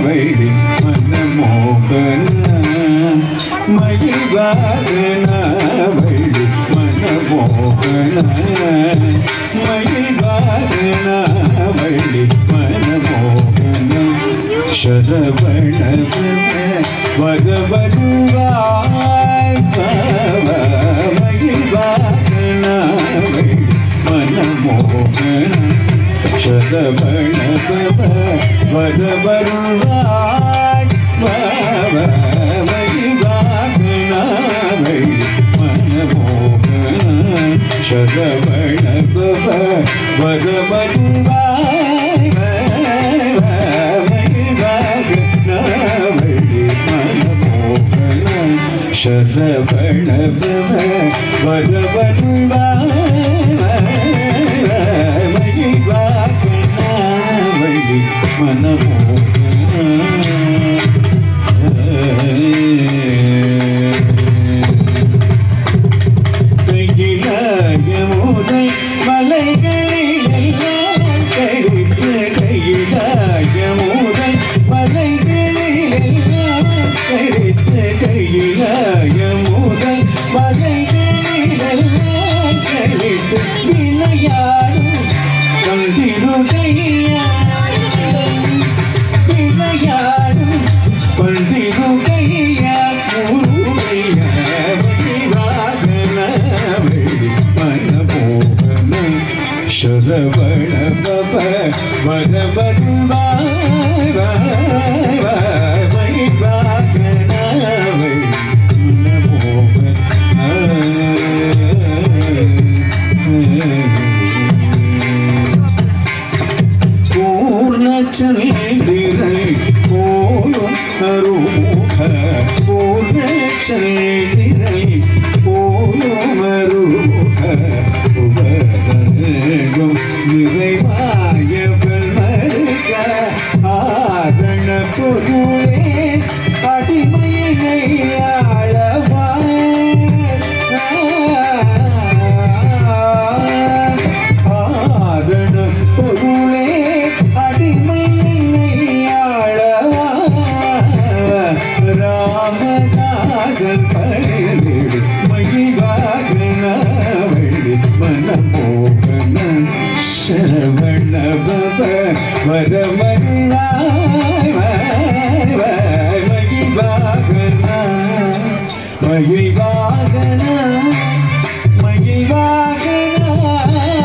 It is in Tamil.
வள்ளி மனமோகன மகிழ்வாகன வள்ளி மனமோகன மகிழ்வாகன வள்ளி மனமோகன சரவண வரவருவாய் மகிழ்வாகன வள்ளி மனமோகன சரவண வரவருவாய் மகிழ்வாகன வள்ளி மனமோகன சரவண வரவருவாய் மகிழ்வாகன வள்ளி மனமோகன சரவண வரவருவாய் மகிழ்வாகன வள்ளி மனமோகன கையிலாய முதல் மலைகளிலெல்லாம் கழித்து கையிலாய முதல் மலைகளிலெல்லாம் கழித்து கையிலாய முதல் மலைகளிலெல்லாம் கழித்து விளையாடும் பந்திருகையாடும் விளையாடும் பந்திருகையாடும் சரவண பவ வரவருவாய் மகிழ்வாகன மனமோகன பூர்ணச்சந்திரன் போலும் அருமுக பூர்ணச்சந்திரன் போலும் அருமுக நிறைவாயவள் மறுக ஆரண பொருளே அடிமையை ஆளவார் ஆரண பொருளே அடிமையை ஆளவார் ராமதாசன் பணிந்திடு மகிழ்வாகன வள்ளி மனமோகன சரவண பவ வரவருவாய் மகிழ்வாகன மகிழ்வா